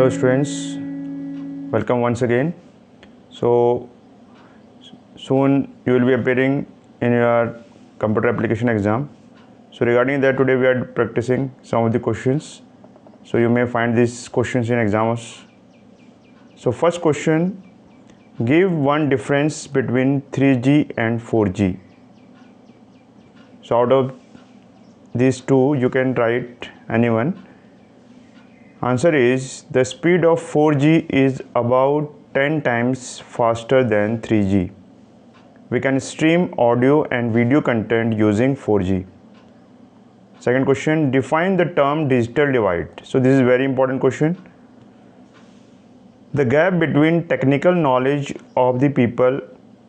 Hello students, welcome once again. So soon you will be appearing in your computer application exam. So regarding that, today we are practicing some of the questions. So you may find these questions in exams. So first question, give one difference between 3G and 4G. So out of these two you can write anyone. Answer is the speed of 4G is about 10 times faster than 3G. We can stream audio and video content using 4G. Second question, define the term digital divide. So this is very important question. The gap between technical knowledge of the people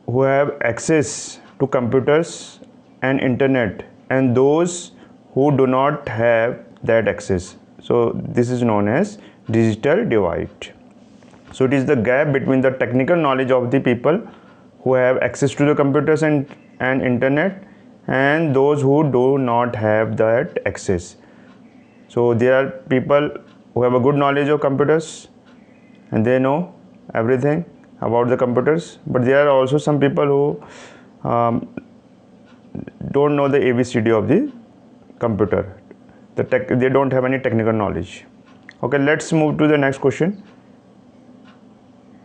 who have access to computers and internet and those who do not have that access. So this is known as digital divide. So it is the gap between the technical knowledge of the people who have access to the computers and internet and those who do not have that access. So there are people who have a good knowledge of computers and they know everything about the computers, but there are also some people who don't know the ABCD of the computer. They don't have any technical knowledge. Okay, let's move to the next question.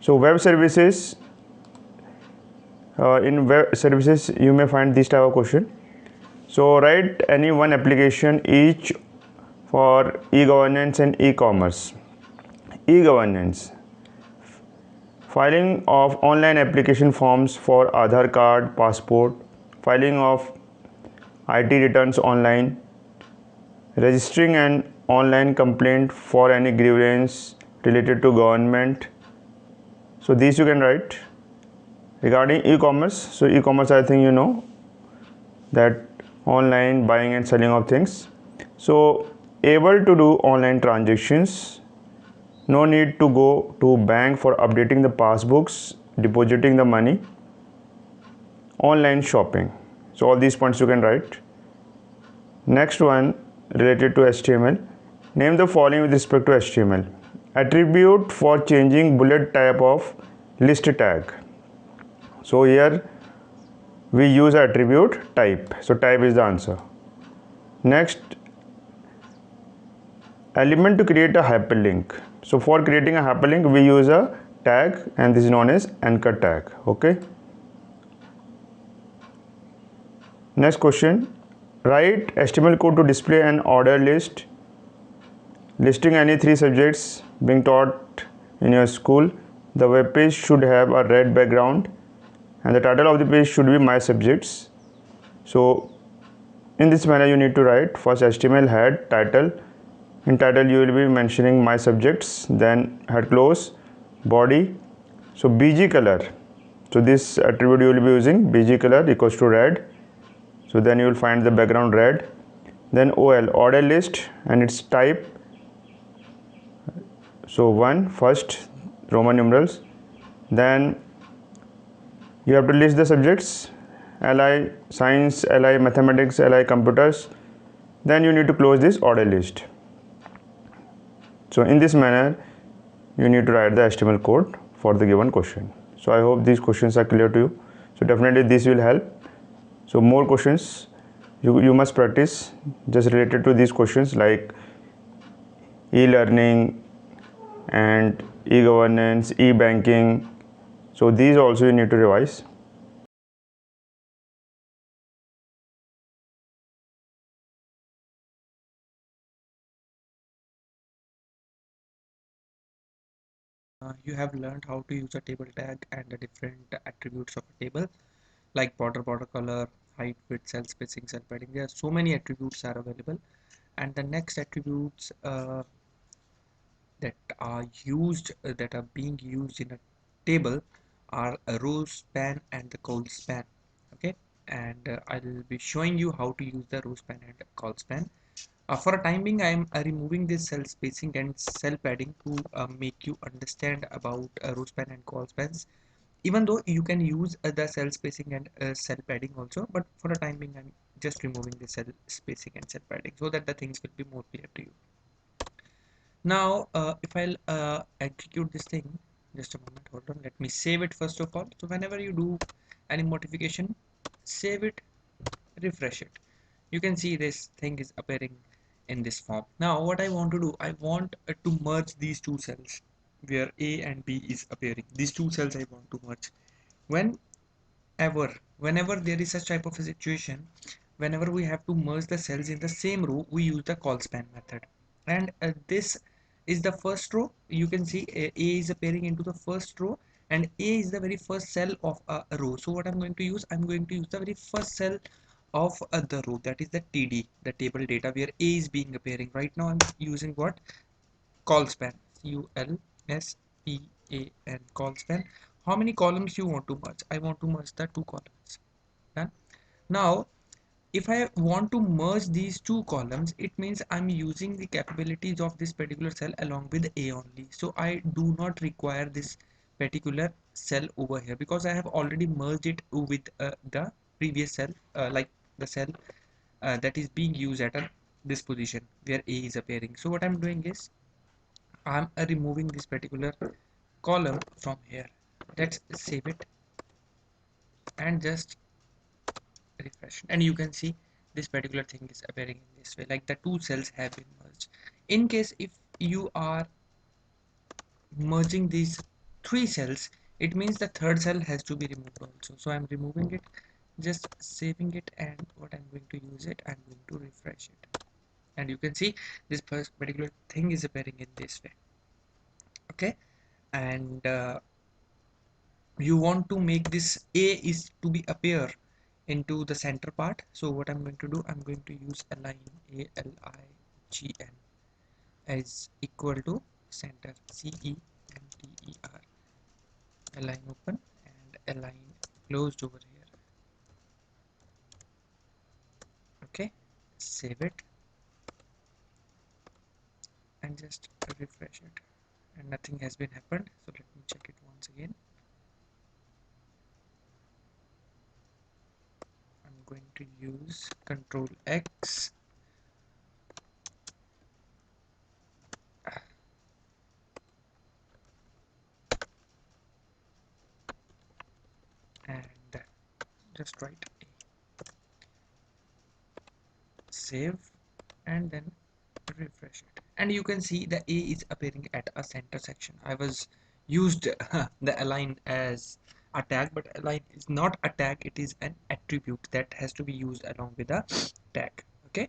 So web services, in web services you may find this type of question. So write any one application each for e-governance and e-commerce. E-governance, filing of online application forms for Aadhaar card, passport, filing of IT returns online, registering an online complaint for any grievance related to government. So these you can write. Regarding e-commerce, so e-commerce, I think you know that online buying and selling of things. So able to do online transactions, no need to go to bank for updating the passbooks, depositing the money, online shopping. So all these points you can write. Next one related to HTML. Name the following with respect to HTML. Attribute for changing bullet type of list tag. So here we use attribute type. So type is the answer. Next, element to create a hyperlink. So for creating a hyperlink we use a tag and this is known as anchor tag. Okay. Next question, write HTML code to display an order list listing any 3 subjects being taught in your school. The web page should have a red background and the title of the page should be my subjects. So in this manner you need to write first HTML head title. In title you will be mentioning my subjects, then head close, body. So BG color, so this attribute you will be using BG color equals to red. So then you will find the background red. Then OL, order list, and its type. So 1 first Roman numerals. Then you have to list the subjects, LI science, LI mathematics, LI computers. Then you need to close this order list. So in this manner you need to write the HTML code for the given question. So I hope these questions are clear to you. So definitely this will help. So more questions you must practice just related to these questions like e-learning and e-governance, e-banking. So these also you need to revise. You have learned how to use a table tag and the different attributes of a table like border color, height, width, cell spacing, cell padding. There are so many attributes are available, and the next attributes that are being used in a table are a row span and the col span. Okay, and I'll be showing you how to use the row span and col span. For a time being, I am removing this cell spacing and cell padding to make you understand about row span and col spans. Even though you can use the cell spacing and cell padding also, but for a time being, I'm just removing the cell spacing and cell padding so that the things will be more clear to you. Now if I'll execute this thing, just a moment, hold on, let me save it first of all. So whenever you do any modification, save it, refresh it, you can see this thing is appearing in this form. Now what I want to do, I want to merge these two cells where A and B is appearing. These two cells I want to merge. Whenever there is such type of a situation, whenever we have to merge the cells in the same row, we use the call span method. And this is the first row. You can see A is appearing into the first row, and A is the very first cell of a row. So what I'm going to use, I'm going to use the very first cell of the row, that is the TD, the table data, where A is being appearing. Right now I'm using what? Call span. CULSPAN, call span. How many columns you want to merge? I want to merge the two columns. Done. Now if I want to merge these two columns, it means I'm using the capabilities of this particular cell along with A only. So I do not require this particular cell over here, because I have already merged it with the previous cell, like the cell that is being used at this position where A is appearing. So what I'm doing is I'm removing this particular column from here. Let's save it and just refresh, and you can see this particular thing is appearing in this way, like the two cells have been merged. In case if you are merging these three cells, it means the third cell has to be removed also. So I'm removing it, just saving it, and what I'm going to use it, I'm going to refresh it, and you can see this first particular thing is appearing in this way. Okay, and you want to make this A is to be appear into the center part. So what I'm going to do, I'm going to use align, ALIGN, as equal to center, CENTER, align open and align closed over here. Okay, save it and just refresh it, and nothing has been happened. So let me check it once again. I'm going to use Control X and just write A, save, and then refresh it, and you can see the A is appearing at a center section. I was used the align as a tag, but align is not a tag, it is an attribute that has to be used along with a tag. Okay,